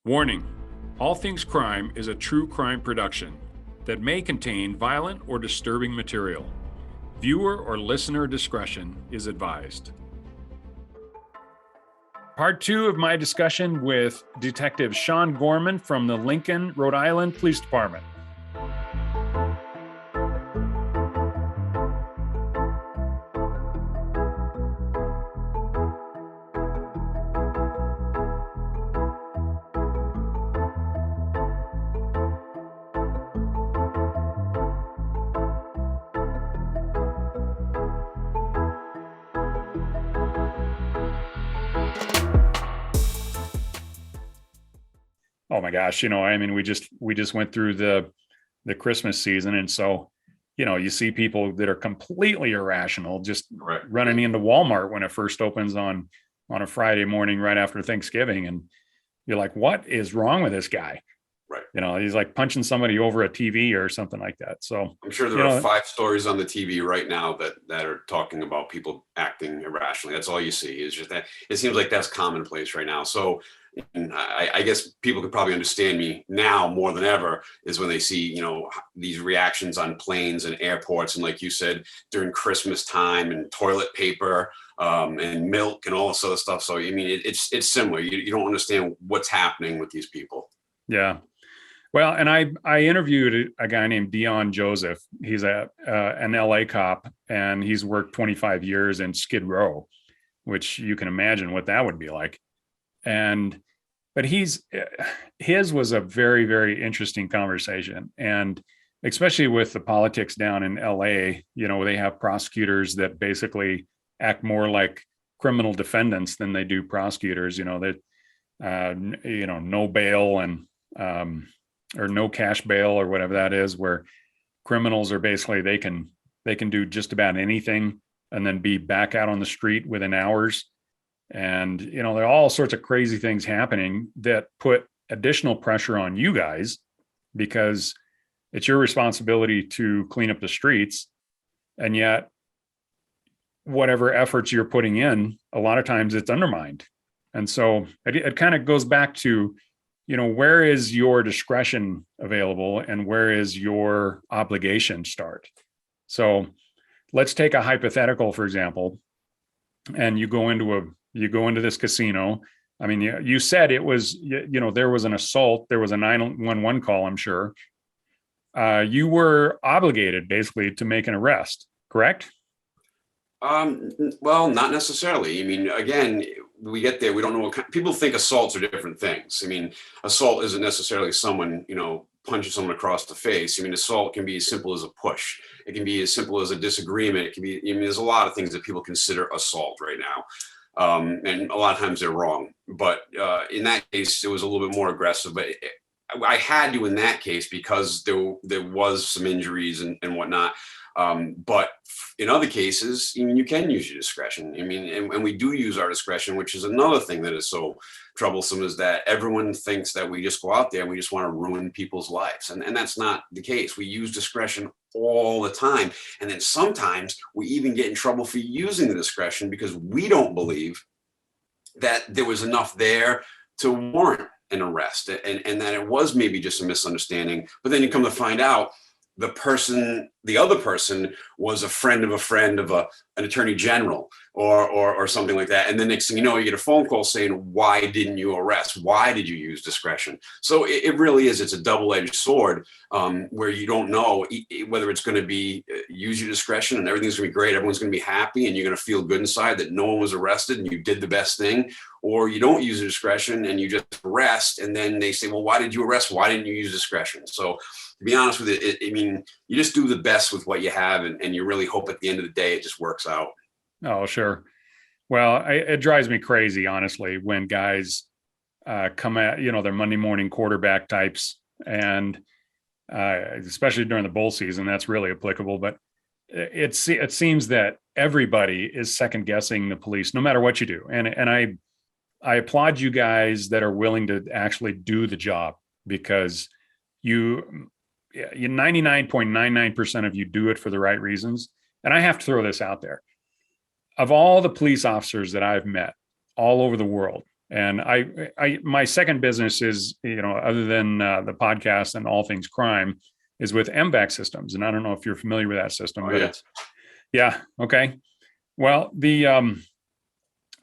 Warning: All Things Crime is a true crime production that may contain violent or disturbing material. Viewer or listener discretion is advised. Part 2 of my discussion with Detective Sean Gorman from the Lincoln, Rhode Island Police Department. Oh my gosh, we just went through the Christmas season, and so you see people that are completely irrational just running into Walmart when it first opens on a Friday morning right after Thanksgiving, and you're like, what is wrong with this guy? Right. He's like punching somebody over a TV or something like that. So I'm sure there are 5 stories on the TV right now that are talking about people acting irrationally. That's all you see. Is just that it seems like that's commonplace right now. So and I guess people could probably understand me now more than ever is when they see, these reactions on planes and airports. And like you said, during Christmas time and toilet paper and milk and all this other stuff. So, it's similar. You don't understand what's happening with these people. Yeah. Well, and I interviewed a guy named Dion Joseph. He's an LA cop, and he's worked 25 years in Skid Row, which you can imagine what that would be like. But his was a very, very interesting conversation. And especially with the politics down in LA, they have prosecutors that basically act more like criminal defendants than they do prosecutors, that, no bail and, or no cash bail or whatever that is, where criminals are basically, they can do just about anything and then be back out on the street within hours. And, there are all sorts of crazy things happening that put additional pressure on you guys because it's your responsibility to clean up the streets. And yet, whatever efforts you're putting in, a lot of times it's undermined. And so it kind of goes back to, where is your discretion available and where is your obligation start? So let's take a hypothetical, for example, and you go into this casino. I mean, you said it was, there was an assault, there was a 911 call, I'm sure. You were obligated basically to make an arrest, correct? Well, not necessarily. Again, we get there, we don't know what people think assaults are different things. Assault isn't necessarily someone, punching someone across the face. Assault can be as simple as a push. It can be as simple as a disagreement. It can be, there's a lot of things that people consider assault right now. And a lot of times they're wrong. But in that case, it was a little bit more aggressive. But I had to in that case because there was some injuries and whatnot. But in other cases, you can use your discretion. And we do use our discretion, which is another thing that is so troublesome, is that everyone thinks that we just go out there and we just want to ruin people's lives. And that's not the case. We use discretion all the time. And then sometimes we even get in trouble for using the discretion because we don't believe that there was enough there to warrant an arrest and that it was maybe just a misunderstanding. But then you come to find out the other person was a friend of an attorney general or something like that. And the next thing you know, you get a phone call saying, why didn't you arrest? Why did you use discretion? So it really is, it's a double-edged sword where you don't know whether it's going to be use your discretion and everything's going to be great. Everyone's going to be happy and you're going to feel good inside that no one was arrested and you did the best thing, or you don't use your discretion and you just arrest. And then they say, well, why did you arrest? Why didn't you use discretion? So to be honest with you, you just do the best with what you have, and you really hope at the end of the day it just works out. Oh, sure. Well, it drives me crazy, honestly, when guys come at, their Monday morning quarterback types, and especially during the bowl season, that's really applicable. But it seems that everybody is second guessing the police, no matter what you do. And I applaud you guys that are willing to actually do the job, because you 99.99% of you do it for the right reasons. And I have to throw this out there. Of all the police officers that I've met all over the world, And my second business is, other than the podcast and all things crime, is with MVAC systems. And I don't know if you're familiar with that system, but yeah. Yeah. Okay. Well,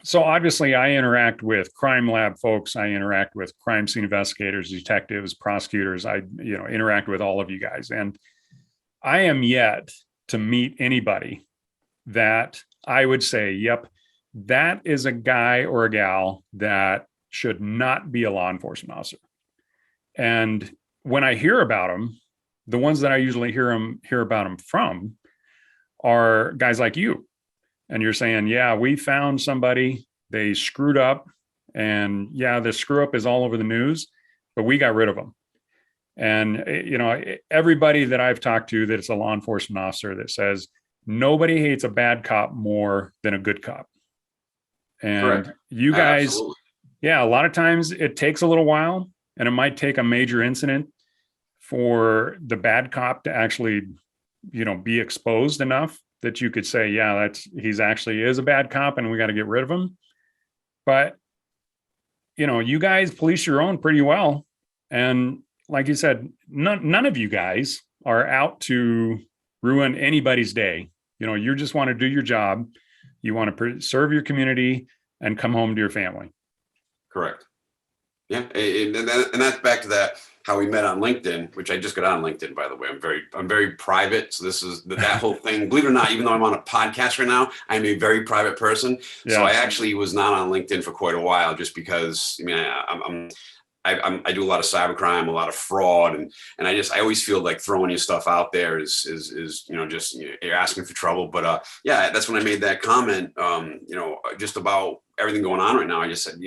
so obviously I interact with crime lab folks. I interact with crime scene investigators, detectives, prosecutors. I, interact with all of you guys. And I am yet to meet anybody that I would say, yep, that is a guy or a gal that should not be a law enforcement officer. And when I hear about them, the ones that I usually hear about them from are guys like you. And you're saying, yeah, we found somebody, they screwed up, and yeah, the screw up is all over the news, but we got rid of them. And, everybody that I've talked to that's a law enforcement officer that says nobody hates a bad cop more than a good cop. And correct. You guys, absolutely. Yeah, a lot of times it takes a little while, and it might take a major incident for the bad cop to actually, be exposed enough that you could say, yeah, he's actually is a bad cop and we got to get rid of him. But, you guys police your own pretty well. And like you said, none of you guys are out to ruin anybody's day. You just want to do your job. You want to serve your community and come home to your family. Correct. Yeah. And that's back to that, how we met on LinkedIn, which I just got on LinkedIn, by the way. I'm very private. So this is that whole thing, believe it or not, even though I'm on a podcast right now, I'm a very private person. Yeah. So I actually was not on LinkedIn for quite a while, just because, I do a lot of cybercrime, a lot of fraud, and I always feel like throwing your stuff out there is you're asking for trouble. But yeah, that's when I made that comment, just about everything going on right now. I just said,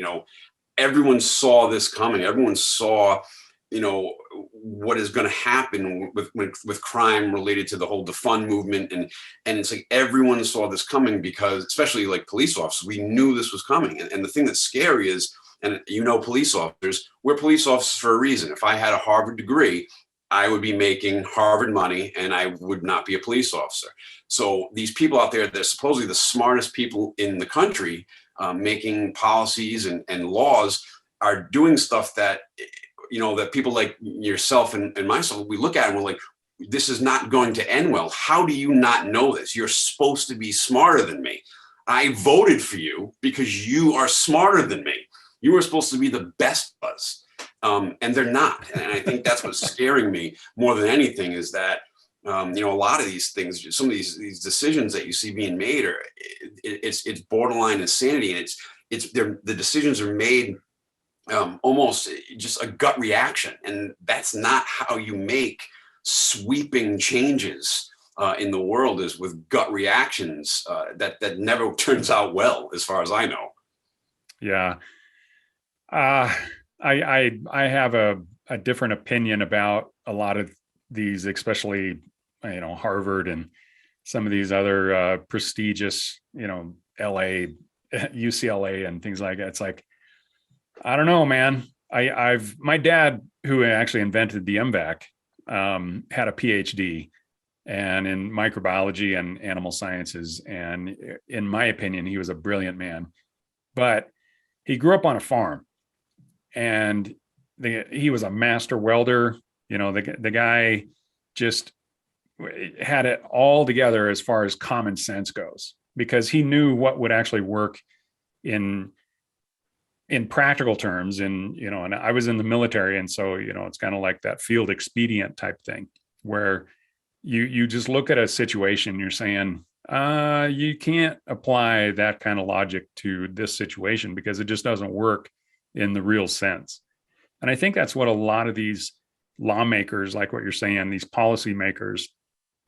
everyone saw this coming. Everyone saw, what is going to happen with crime related to the whole defund movement, and it's like everyone saw this coming, because especially like police officers, we knew this was coming. And the thing that's scary is, and police officers, we're police officers for a reason. If I had a Harvard degree, I would be making Harvard money and I would not be a police officer. So these people out there, they're supposedly the smartest people in the country, making policies and laws, are doing stuff that, that people like yourself and myself, we look at and we're like, this is not going to end well. How do you not know this? You're supposed to be smarter than me. I voted for you because you are smarter than me. You were supposed to be the best of us, and they're not. And I think that's what's scaring me more than anything, is that, a lot of these things, some of these decisions that you see being made, it's borderline insanity, and the decisions are made almost just a gut reaction, and that's not how you make sweeping changes in the world, is with gut reactions. That never turns out well, as far as I know. Yeah. I have a different opinion about a lot of these, especially, Harvard and some of these other prestigious, LA, UCLA and things like that. It's like, I don't know, man. My dad, who actually invented the MVAC, had a PhD and in microbiology and animal sciences. And in my opinion, he was a brilliant man, but he grew up on a farm. And he was a master welder. The guy just had it all together as far as common sense goes, because he knew what would actually work in practical terms. And I was in the military, and so it's kind of like that field expedient type thing, where you just look at a situation, you're saying, you can't apply that kind of logic to this situation because it just doesn't work in the real sense. And I think that's what a lot of these lawmakers, like what you're saying, these policy makers,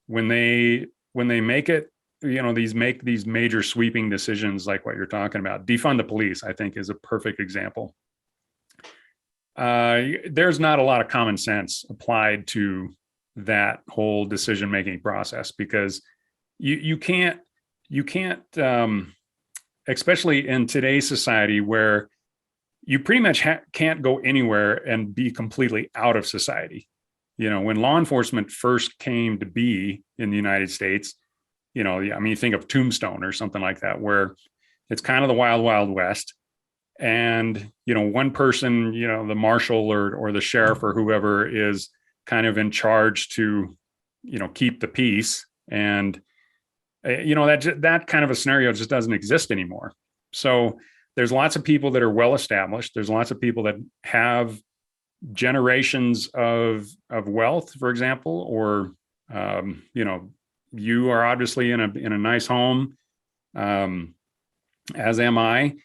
when they make it, make these major sweeping decisions like what you're talking about, defund the police, I think is a perfect example. There's not a lot of common sense applied to that whole decision-making process, because you can't, especially in today's society where you pretty much can't go anywhere and be completely out of society. When law enforcement first came to be in the United States, you think of Tombstone or something like that, where it's kind of the wild, wild west. and, one person, the marshal or the sheriff or whoever is kind of in charge to, keep the peace. And, that kind of a scenario just doesn't exist anymore. So there's lots of people that are well established. There's lots of people that have generations of wealth, for example, or, you are obviously in a nice home, as am I.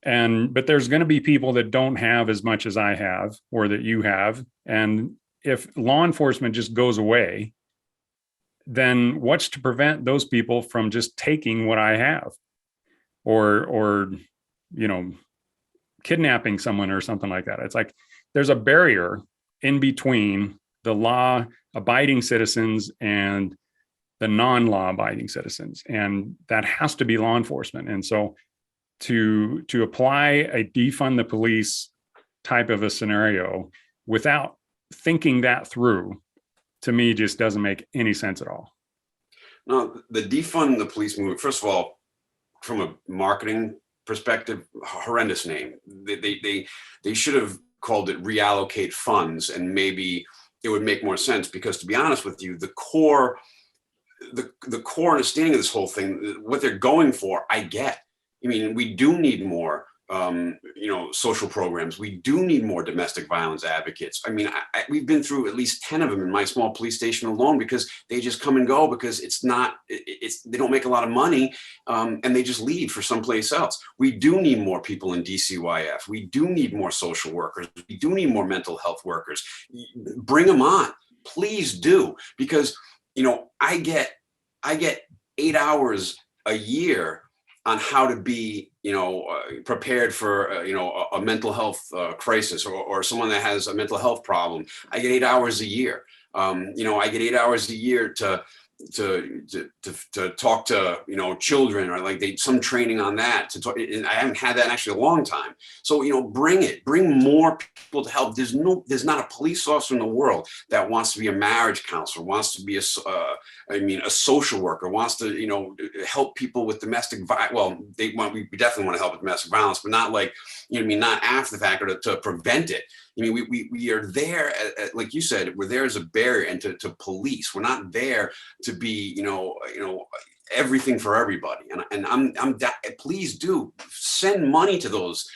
But there's going to be people that don't have as much as I have or that you have. And if law enforcement just goes away, then what's to prevent those people from just taking what I have or kidnapping someone or something like that? It's like there's a barrier in between the law abiding citizens and the non-law abiding citizens. And that has to be law enforcement. And so to apply a defund the police type of a scenario without thinking that through, to me, just doesn't make any sense at all. No, the defund the police movement, first of all, from a marketing perspective, horrendous name. They should have called it reallocate funds, and maybe it would make more sense, because to be honest with you, the core understanding of this whole thing, what they're going for, I get. I mean, we do need more, social programs. We do need more domestic violence advocates. I mean, we've been through at least 10 of them in my small police station alone, because they just come and go, because they don't make a lot of money, and they just leave for someplace else. We do need more people in DCYF. We do need more social workers. We do need more mental health workers. Bring them on, please do, because I get 8 hours a year on how to be, prepared for, a mental health crisis, or someone that has a mental health problem. I get 8 hours a year. I get 8 hours a year to talk to, children, or some training on that to talk. And I haven't had that in actually a long time. So, bring more people to help. There's not a police officer in the world that wants to be a marriage counselor, wants to be a social worker, wants to, help people with domestic violence. Well, we definitely want to help with domestic violence, but not not after the fact, or to prevent it. I mean, we are there, like you said, we're there as a barrier and to police. We're not there to be, everything for everybody. And please do send money to those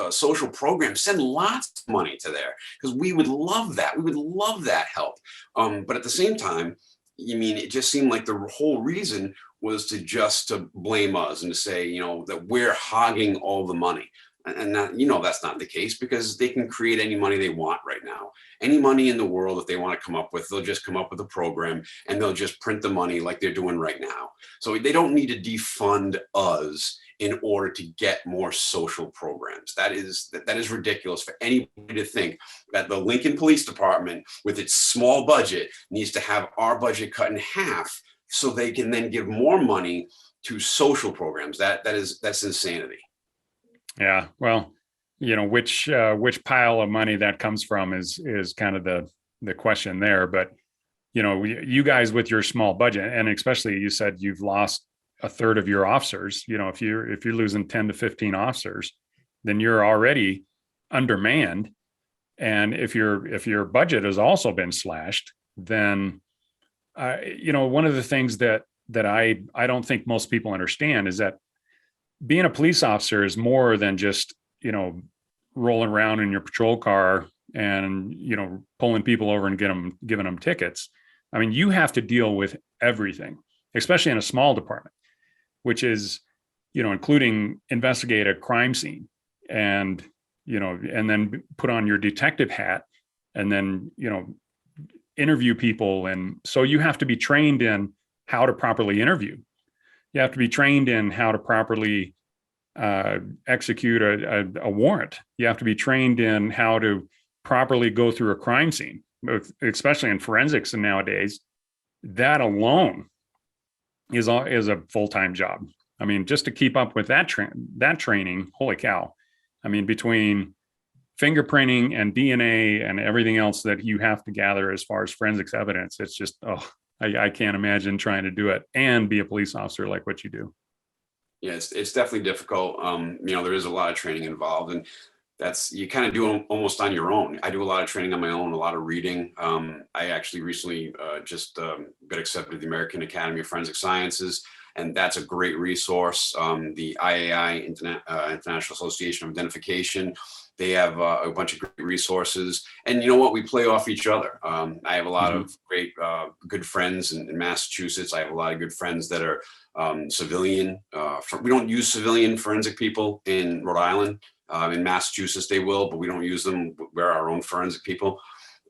social programs. Send lots of money to there, because we would love that. We would love that help. But at the same time, it just seemed like the whole reason was to blame us and to say, that we're hogging all the money. And that, that's not the case, because they can create any money they want right now. Any money in the world that they want to come up with, they'll just come up with a program and they'll just print the money like they're doing right now. So they don't need to defund us in order to get more social programs. That is ridiculous for anybody to think that the Lincoln Police Department, with its small budget, needs to have our budget cut in half so they can then give more money to social programs. That's insanity. Yeah, well, which pile of money that comes from is kind of the question there. But you guys with your small budget, and especially you said you've lost a third of your officers. If you're losing 10 to 15 officers, then you're already undermanned. And if your budget has also been slashed, then one of the things that I don't think most people understand is that being a police officer is more than just, rolling around in your patrol car and, pulling people over and giving them tickets. I mean, you have to deal with everything, especially in a small department, which is, including investigate a crime scene and, and then put on your detective hat and then, interview people. And so you have to be trained in how to properly interview. You have to be trained in how to properly execute a warrant. You have to be trained in how to properly go through a crime scene, especially in forensics. And nowadays, that alone is a full-time job. I mean, just to keep up with that training, holy cow. I mean, between fingerprinting and DNA and everything else that you have to gather as far as forensics evidence, it's just, I can't imagine trying to do it and be a police officer like what you do. Yeah, it's definitely difficult. There is a lot of training involved, and you kind of do it almost on your own. I do a lot of training on my own, a lot of reading. I actually recently just got accepted to the American Academy of Forensic Sciences, and that's a great resource. The IAI, International Association of Identification, they have a bunch of great resources. And you know what? We play off each other. I have a lot of great, good friends in Massachusetts. I have a lot of good friends that are civilian. We don't use civilian forensic people in Rhode Island. In Massachusetts, they will, but we don't use them. We're our own forensic people.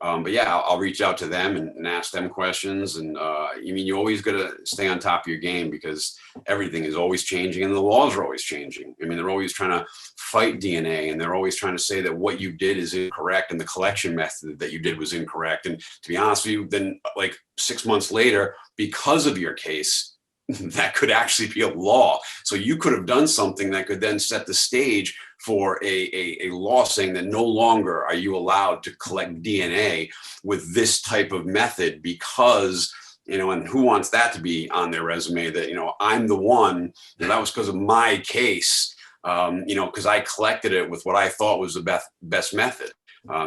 But yeah, I'll reach out to them and ask them questions. And you always got to stay on top of your game, because everything is always changing and the laws are always changing. I mean, they're always trying to fight DNA, and they're always trying to say that what you did is incorrect and the collection method that you did was incorrect. And to be honest with you, then like 6 months later, because of your case, that could actually be a law. So you could have done something that could then set the stage for a law saying that no longer are you allowed to collect DNA with this type of method, because, and who wants that to be on their resume, that, I'm the one, that was because of my case, because I collected it with what I thought was the best method.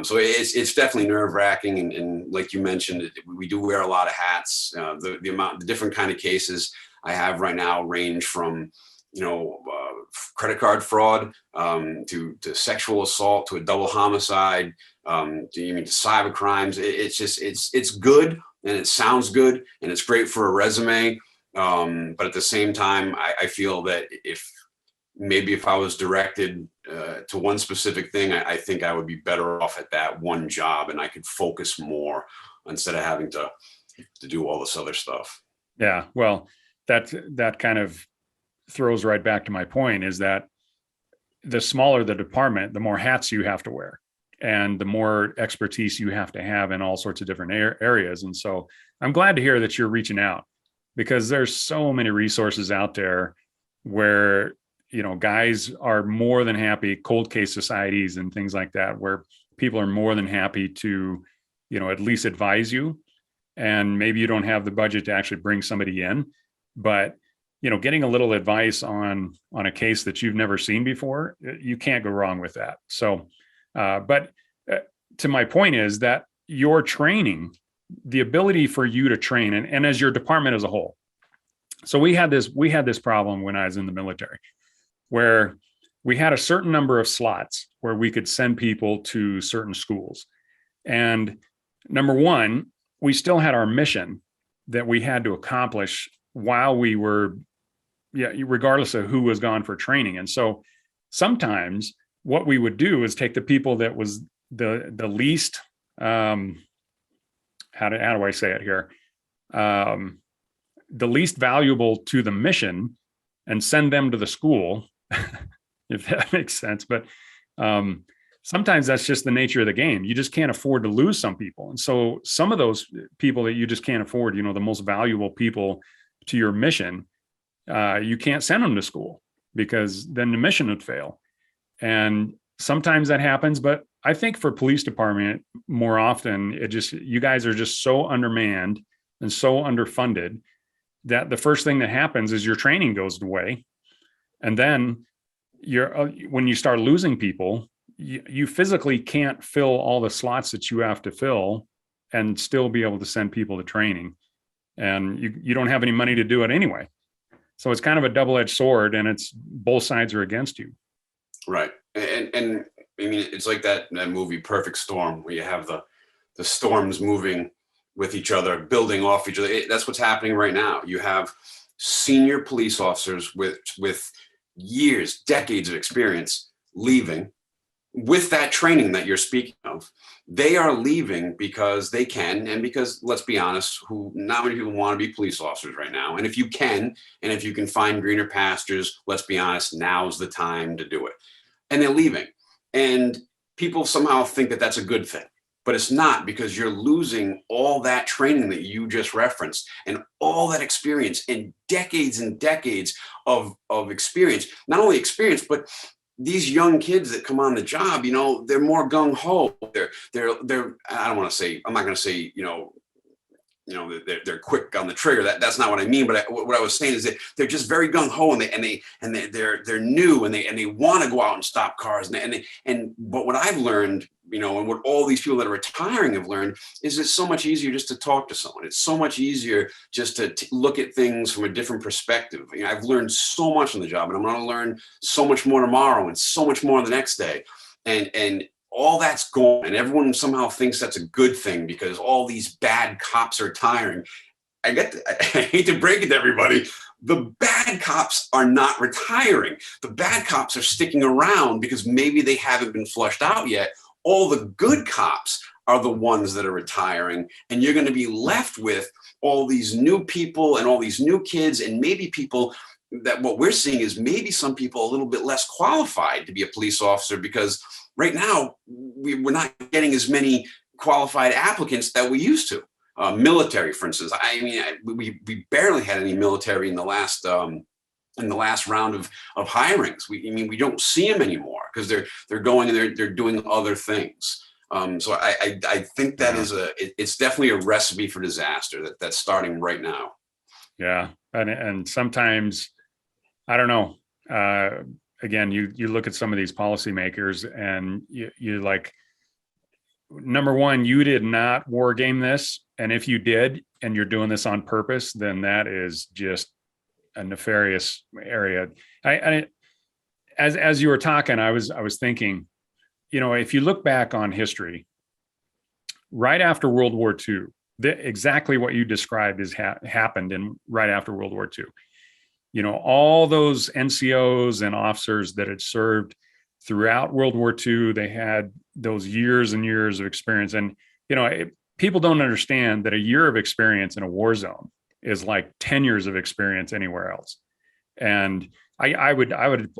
So it's definitely nerve wracking. And like you mentioned, we do wear a lot of hats. The different kind of cases I have right now range from, credit card fraud, to sexual assault, to a double homicide, to cyber crimes. It's good, and it sounds good, and it's great for a resume. But at the same time, I feel that if I was directed to one specific thing, I think I would be better off at that one job, and I could focus more instead of having to do all this other stuff. Yeah, well, that kind of throws right back to my point, is that the smaller the department, the more hats you have to wear, and the more expertise you have to have in all sorts of different areas. And so I'm glad to hear that you're reaching out, because there's so many resources out there where, guys are more than happy, cold case societies and things like that, where people are more than happy to, at least advise you. And maybe you don't have the budget to actually bring somebody in, but getting a little advice on a case that you've never seen before, you can't go wrong with that. So, but to my point is that your training, the ability for you to train, and as your department as a whole. So we had this problem when I was in the military, where we had a certain number of slots where we could send people to certain schools. And number one, we still had our mission that we had to accomplish while we were, regardless of who was gone for training. And so sometimes what we would do is take the people that was the least, how do I say it here? The least valuable to the mission, and send them to the school, if that makes sense. But sometimes that's just the nature of the game. You just can't afford to lose some people. And so some of those people that you just can't afford, the most valuable people to your mission, you can't send them to school, because then the mission would fail. And sometimes that happens, but I think for police department, more often, you guys are just so undermanned and so underfunded that the first thing that happens is your training goes away. And then when you start losing people, you physically can't fill all the slots that you have to fill and still be able to send people to training. And you don't have any money to do it anyway. So it's kind of a double-edged sword, and it's both sides are against you. Right. And it's like that movie Perfect Storm, where you have the storms moving with each other, building off each other. That's what's happening right now. You have senior police officers with years, decades of experience leaving with that training that you're speaking of. They are leaving because they can, and because, let's be honest, not many people want to be police officers right now. And if you can find greener pastures, let's be honest, now's the time to do it. And they're leaving. And people somehow think that that's a good thing, but it's not, because you're losing all that training that you just referenced, and all that experience, and decades of experience. Not only experience, but these young kids that come on the job, they're more gung ho. They're, I'm not going to say, they're quick on the trigger. That's not what I mean. But what I was saying is that they're just very gung ho, and they're new, and they want to go out and stop cars. But what I've learned, and what all these people that are retiring have learned, is it's so much easier just to talk to someone. It's so much easier just to look at things from a different perspective. I've learned so much on the job, and I'm going to learn so much more tomorrow, and so much more the next day, and all that's gone, and everyone somehow thinks that's a good thing because all these bad cops are retiring. I hate to break it to everybody. The bad cops are not retiring. The bad cops are sticking around because maybe they haven't been flushed out yet. All the good cops are the ones that are retiring, and you're going to be left with all these new people and all these new kids, and maybe people that what we're seeing is maybe some people a little bit less qualified to be a police officer, because right now we're not getting as many qualified applicants that we used to. Military, for instance. I mean, we barely had any military in the last round of hirings. We don't see them anymore because they're going and they're doing other things. So I think that it's definitely a recipe for disaster that's starting right now. Yeah, and sometimes I don't know. Again, you look at some of these policymakers, and you like, number one, you did not war game this, and if you did, and you're doing this on purpose, then that is just a nefarious area. As you were talking, I was thinking, if you look back on history, right after World War II, exactly what you described has happened right after World War II. All those NCOs and officers that had served throughout World War II, they had those years and years of experience. And, people don't understand that a year of experience in a war zone is like 10 years of experience anywhere else. And I would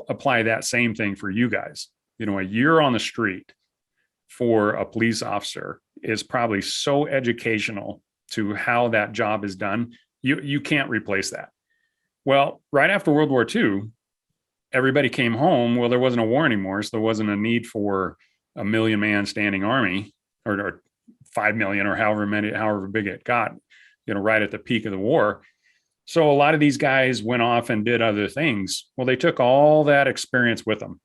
apply that same thing for you guys. A year on the street for a police officer is probably so educational to how that job is done. You can't replace that. Well, right after World War II, everybody came home. Well, there wasn't a war anymore, so there wasn't a need for a 1 million man standing army or 5 million or however big it got, right at the peak of the war. So a lot of these guys went off and did other things. Well, they took all that experience with them.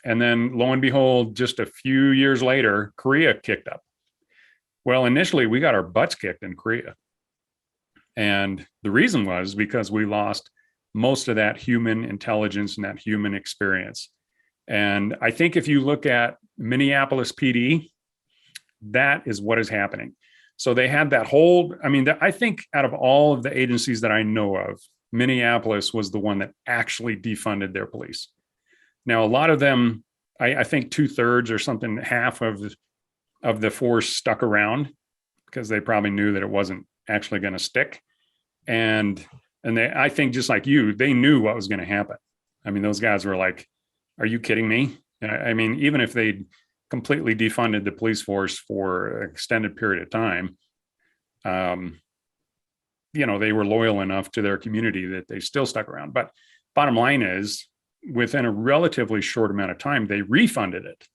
And then lo and behold, just a few years later, Korea kicked up. Well, initially we got our butts kicked in Korea. And the reason was because we lost most of that human intelligence and that human experience. And I think if you look at Minneapolis PD, that is what is happening. So they had that whole, I think out of all of the agencies that I know of, Minneapolis was the one that actually defunded their police. Now, a lot of them, I think 2/3 or something, half of the force stuck around because they probably knew that it wasn't actually going to stick. And I think just like you, they knew what was going to happen. Those guys were like, are you kidding me? Even if they completely defunded the police force for an extended period of time, they were loyal enough to their community that they still stuck around. But bottom line is, within a relatively short amount of time, they refunded it.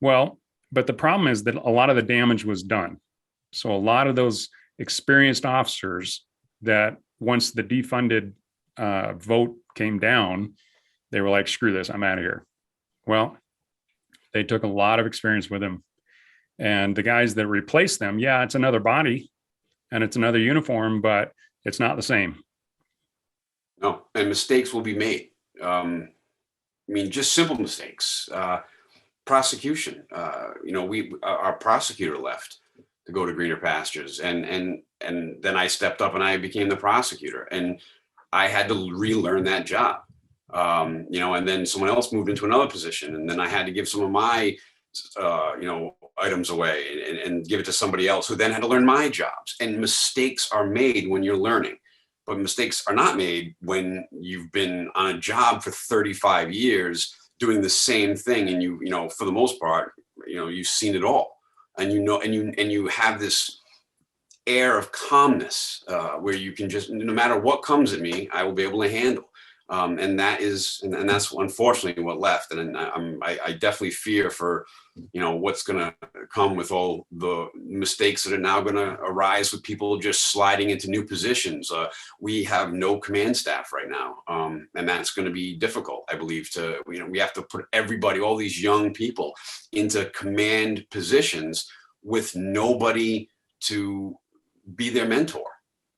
Well, but the problem is that a lot of the damage was done. So a lot of those experienced officers that once the defunded vote came down, they were like, screw this, I'm out of here. Well, they took a lot of experience with them. And the guys that replaced them, yeah, it's another body and it's another uniform, but it's not the same. No, and mistakes will be made. Just simple mistakes. Prosecution. Our prosecutor left to go to greener pastures, and then I stepped up and I became the prosecutor, and I had to relearn that job. And then someone else moved into another position, and then I had to give some of my, items away and give it to somebody else who then had to learn my jobs. And mistakes are made when you're learning, but mistakes are not made when you've been on a job for 35 years doing the same thing. And for the most part, you've seen it all, and you have this air of calmness where you can just, no matter what comes at me, I will be able to handle. And that's unfortunately what left. And I definitely fear for what's going to come with all the mistakes that are now going to arise with people just sliding into new positions. We have no command staff right now. And that's going to be difficult, I believe, we have to put everybody, all these young people, into command positions with nobody to be their mentor.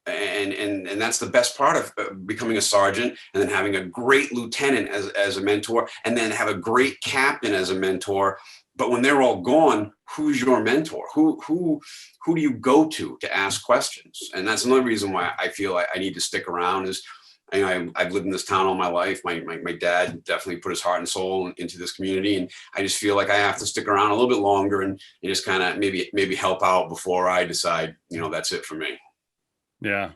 And that's the best part of becoming a sergeant, and then having a great lieutenant as a mentor, and then have a great captain as a mentor. But when they're all gone, who's your mentor? Who do you go to ask questions? And that's another reason why I feel I need to stick around. Is I've lived in this town all my life. My dad definitely put his heart and soul into this community, and I just feel like I have to stick around a little bit longer and just kind of maybe help out before I decide, that's it for me. Yeah.